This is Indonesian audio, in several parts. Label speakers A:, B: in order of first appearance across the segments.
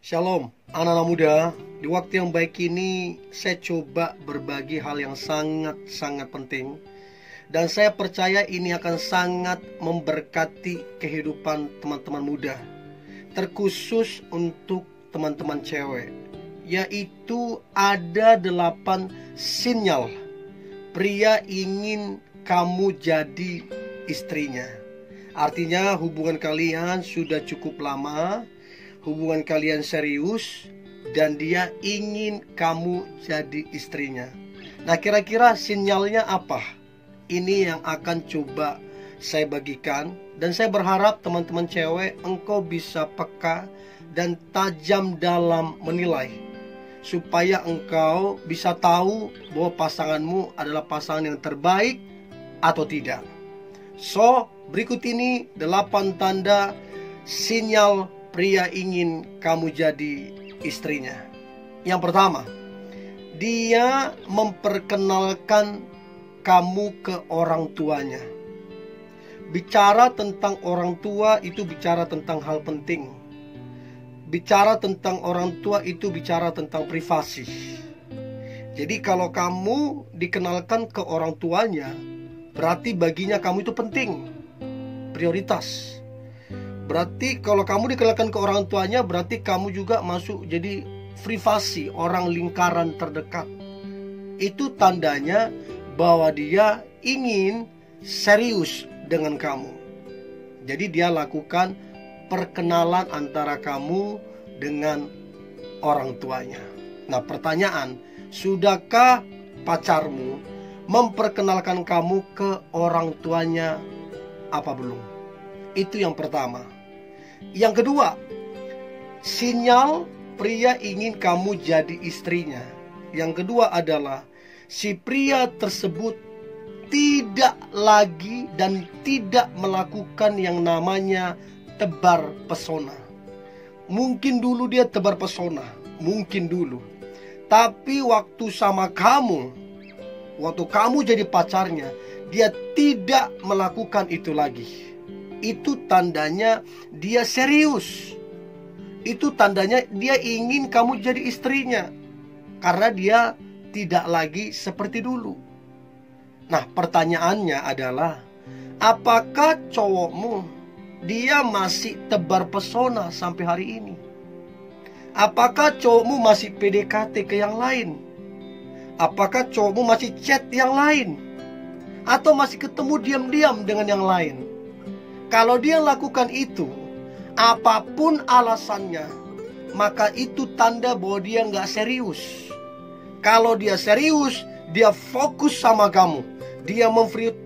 A: Shalom, anak-anak muda. Di waktu yang baik ini, saya coba berbagi hal yang sangat-sangat penting. Dan saya percaya ini akan sangat memberkati kehidupan teman-teman muda, terkhusus untuk teman-teman cewek. Yaitu ada 8 sinyal pria ingin kamu jadi istrinya. Artinya hubungan kalian sudah cukup lama, hubungan kalian serius, dan dia ingin kamu jadi istrinya. Nah, kira-kira sinyalnya apa? Ini yang akan coba saya bagikan. Dan saya berharap teman-teman cewek, engkau bisa peka dan tajam dalam menilai, supaya engkau bisa tahu bahwa pasanganmu adalah pasangan yang terbaik atau tidak. So, berikut ini 8 tanda sinyal pria ingin kamu jadi istrinya. Yang pertama, dia memperkenalkan kamu ke orang tuanya. Bicara tentang orang tua itu bicara tentang hal penting. Bicara tentang orang tua itu bicara tentang privasi. Jadi kalau kamu dikenalkan ke orang tuanya, berarti baginya kamu itu penting, prioritas. Berarti kalau kamu dikenalkan ke orang tuanya, berarti kamu juga masuk jadi privasi, orang lingkaran terdekat. Itu tandanya bahwa dia ingin serius dengan kamu. Jadi dia lakukan perkenalan antara kamu dengan orang tuanya. Nah, pertanyaan, sudahkah pacarmu memperkenalkan kamu ke orang tuanya apa belum? Itu yang pertama. Yang kedua, sinyal pria ingin kamu jadi istrinya. Yang kedua adalah si pria tersebut tidak lagi dan tidak melakukan yang namanya tebar pesona. Mungkin dulu dia tebar pesona, mungkin dulu. Tapi waktu sama kamu, waktu kamu jadi pacarnya, dia tidak melakukan itu lagi. Itu tandanya dia serius. Itu tandanya dia ingin kamu jadi istrinya, karena dia tidak lagi seperti dulu. Nah, pertanyaannya adalah, apakah cowokmu dia masih tebar pesona sampai hari ini? Apakah cowokmu masih PDKT ke yang lain? Apakah cowokmu masih chat yang lain? Atau masih ketemu diam-diam dengan yang lain? Kalau dia lakukan itu, apapun alasannya, maka itu tanda bahwa dia nggak serius. Kalau dia serius, dia fokus sama kamu, dia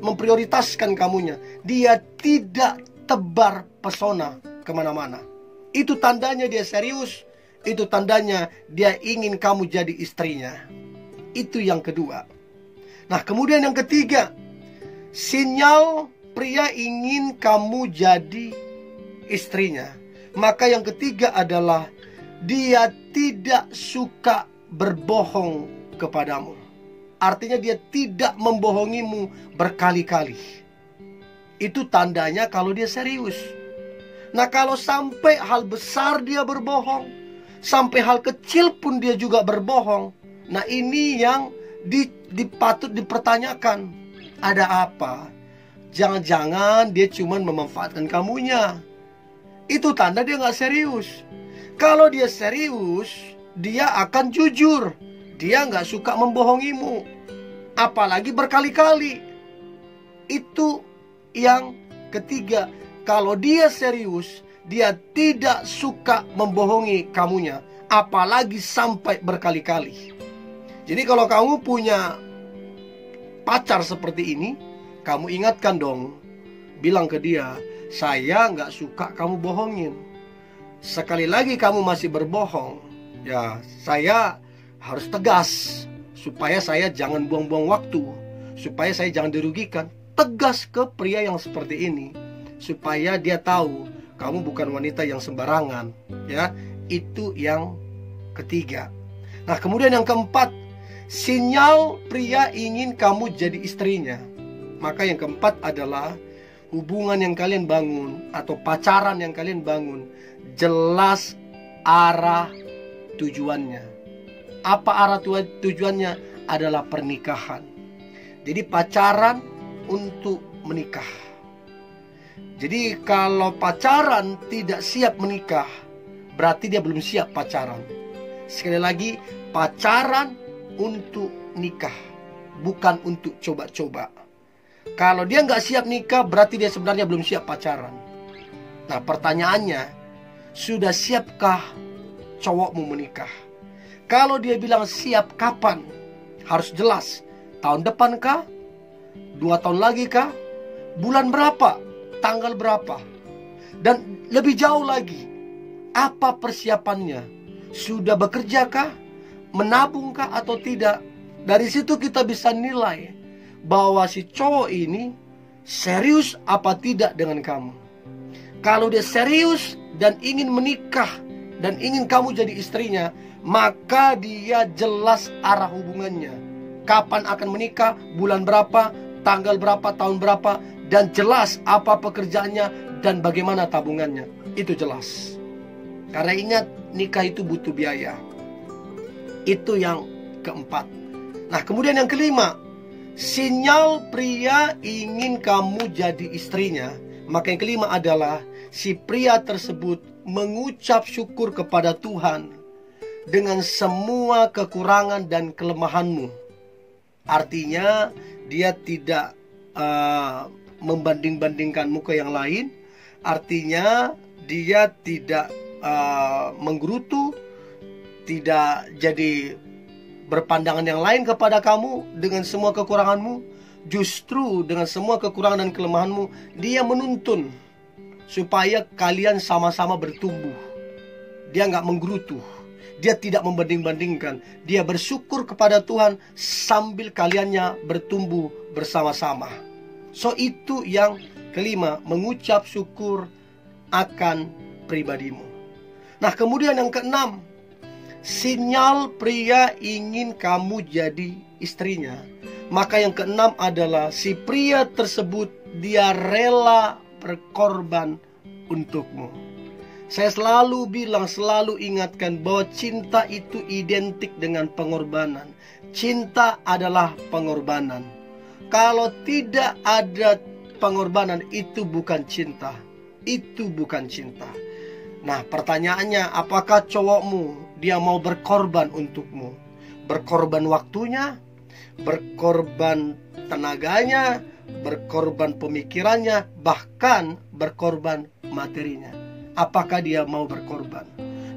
A: memprioritaskan kamunya, dia tidak tebar pesona kemana-mana. Itu tandanya dia serius, itu tandanya dia ingin kamu jadi istrinya. Itu yang kedua. Nah, kemudian yang ketiga, sinyal pria ingin kamu jadi istrinya. Maka yang ketiga adalah dia tidak suka berbohong kepadamu. Artinya dia tidak membohongimu berkali-kali. Itu tandanya kalau dia serius. Nah, kalau sampai hal besar dia berbohong, sampai hal kecil pun dia juga berbohong, nah ini yang dipatut dipertanyakan. Ada apa? Jangan-jangan dia cuma memanfaatkan kamunya. Itu tanda dia gak serius. Kalau dia serius, dia akan jujur. Dia gak suka membohongimu, apalagi berkali-kali. Itu yang ketiga. Kalau dia serius, dia tidak suka membohongi kamunya, apalagi sampai berkali-kali. Jadi kalau kamu punya pacar seperti ini, kamu ingatkan dong, bilang ke dia, saya nggak suka kamu bohongin. Sekali lagi kamu masih berbohong, ya saya harus tegas, supaya saya jangan buang-buang waktu, supaya saya jangan dirugikan. Tegas ke pria yang seperti ini, supaya dia tahu kamu bukan wanita yang sembarangan. Ya, itu yang ketiga. Nah, kemudian yang keempat, sinyal pria ingin kamu jadi istrinya. Maka yang keempat adalah hubungan yang kalian bangun atau pacaran yang kalian bangun jelas arah tujuannya. Apa arah tujuannya? Adalah pernikahan. Jadi pacaran untuk menikah. Jadi kalau pacaran tidak siap menikah, berarti dia belum siap pacaran. Sekali lagi, pacaran untuk nikah, bukan untuk coba-coba. Kalau dia nggak siap nikah, berarti dia sebenarnya belum siap pacaran. Nah, pertanyaannya, sudah siapkah cowokmu menikah? Kalau dia bilang siap, kapan? Harus jelas. Tahun depan kah? 2 tahun lagi kah? Bulan berapa? Tanggal berapa? Dan lebih jauh lagi, apa persiapannya? Sudah bekerja kah? Menabung kah atau tidak? Dari situ kita bisa nilai bahwa si cowok ini serius apa tidak dengan kamu. Kalau dia serius dan ingin menikah dan ingin kamu jadi istrinya, maka dia jelas arah hubungannya. Kapan akan menikah, bulan berapa, tanggal berapa, tahun berapa, dan jelas apa pekerjaannya dan bagaimana tabungannya. Itu jelas. Karena ingat, nikah itu butuh biaya. Itu yang keempat. Nah, kemudian yang kelima, sinyal pria ingin kamu jadi istrinya. Maka yang kelima adalah si pria tersebut mengucap syukur kepada Tuhan dengan semua kekurangan dan kelemahanmu. Artinya dia tidak membanding-bandingkanmu ke yang lain. Artinya dia tidak menggerutu, tidak jadi berpandangan yang lain kepada kamu dengan semua kekuranganmu. Justru dengan semua kekurangan dan kelemahanmu, dia menuntun supaya kalian sama-sama bertumbuh. Dia nggak menggerutu, dia tidak membanding-bandingkan. Dia bersyukur kepada Tuhan sambil kaliannya bertumbuh bersama-sama. So itu yang kelima, mengucap syukur akan pribadimu. Nah, kemudian yang keenam, sinyal pria ingin kamu jadi istrinya. Maka yang keenam adalah si pria tersebut dia rela berkorban untukmu. Saya selalu bilang, selalu ingatkan bahwa cinta itu identik dengan pengorbanan. Cinta adalah pengorbanan. Kalau tidak ada pengorbanan, itu bukan cinta. Itu bukan cinta. Nah, pertanyaannya, apakah cowokmu dia mau berkorban untukmu? Berkorban waktunya, berkorban tenaganya, berkorban pemikirannya, bahkan berkorban materinya. Apakah dia mau berkorban?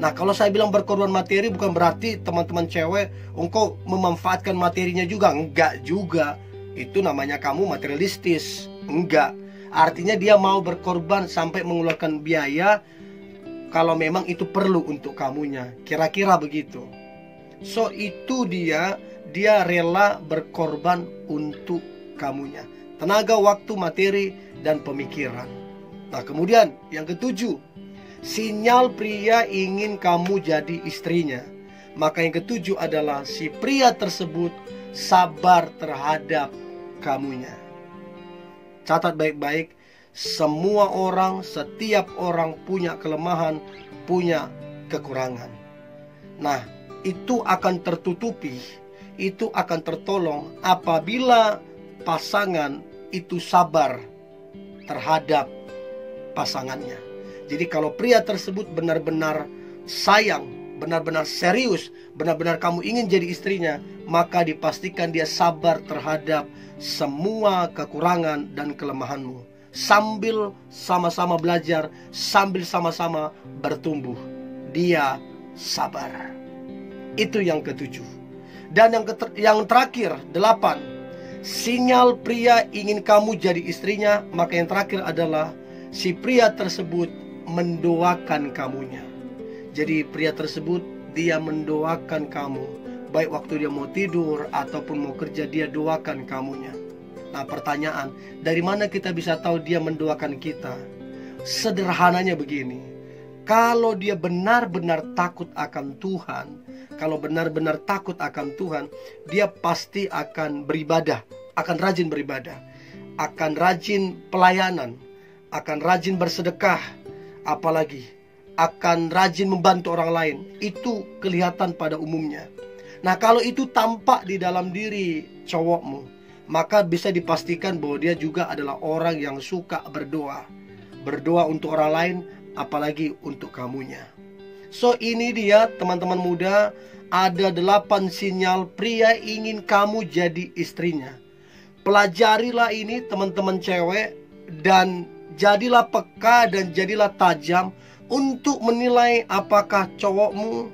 A: Nah, kalau saya bilang berkorban materi, bukan berarti teman-teman cewek engkau memanfaatkan materinya juga. Enggak juga. Itu namanya kamu materialistis. Enggak. Artinya dia mau berkorban sampai mengeluarkan biaya kalau memang itu perlu untuk kamunya. Kira-kira begitu. So itu dia rela berkorban untuk kamunya. Tenaga, waktu, materi, dan pemikiran. Nah, kemudian yang ketujuh, sinyal pria ingin kamu jadi istrinya. Maka yang ketujuh adalah si pria tersebut sabar terhadap kamunya. Catat baik-baik, semua orang, setiap orang punya kelemahan, punya kekurangan. Nah, itu akan tertutupi, itu akan tertolong apabila pasangan itu sabar terhadap pasangannya. Jadi kalau pria tersebut benar-benar sayang, benar-benar serius, benar-benar kamu ingin jadi istrinya, maka dipastikan dia sabar terhadap semua kekurangan dan kelemahanmu. Sambil sama-sama belajar, sambil sama-sama bertumbuh, dia sabar. Itu yang ketujuh. Dan yang terakhir, 8, sinyal pria ingin kamu jadi istrinya. Maka yang terakhir adalah si pria tersebut mendoakan kamunya. Jadi pria tersebut dia mendoakan kamu, baik waktu dia mau tidur ataupun mau kerja, dia doakan kamunya. Nah, pertanyaan, dari mana kita bisa tahu dia mendoakan kita? Sederhananya begini, kalau dia benar-benar takut akan Tuhan, kalau benar-benar takut akan Tuhan, dia pasti akan beribadah, akan rajin beribadah, akan rajin pelayanan, akan rajin bersedekah, apalagi akan rajin membantu orang lain. Itu kelihatan pada umumnya. Nah, kalau itu tampak di dalam diri cowokmu, maka bisa dipastikan bahwa dia juga adalah orang yang suka berdoa. Berdoa untuk orang lain, apalagi untuk kamunya. So, ini dia teman-teman muda, ada 8 sinyal pria ingin kamu jadi istrinya. Pelajarilah ini teman-teman cewek, dan jadilah peka dan jadilah tajam untuk menilai apakah cowokmu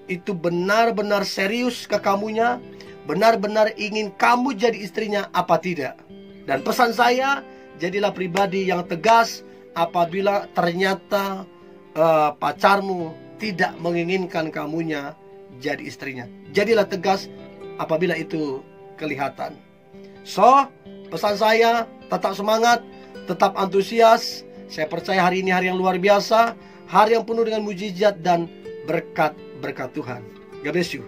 A: itu benar-benar serius ke kamunya, benar-benar ingin kamu jadi istrinya apa tidak. Dan pesan saya, jadilah pribadi yang tegas apabila ternyata pacarmu tidak menginginkan kamunya jadi istrinya. Jadilah tegas apabila itu kelihatan. So, pesan saya, tetap semangat, tetap antusias. Saya percaya hari ini hari yang luar biasa, hari yang penuh dengan mujizat dan berkat-berkat Tuhan. God bless you.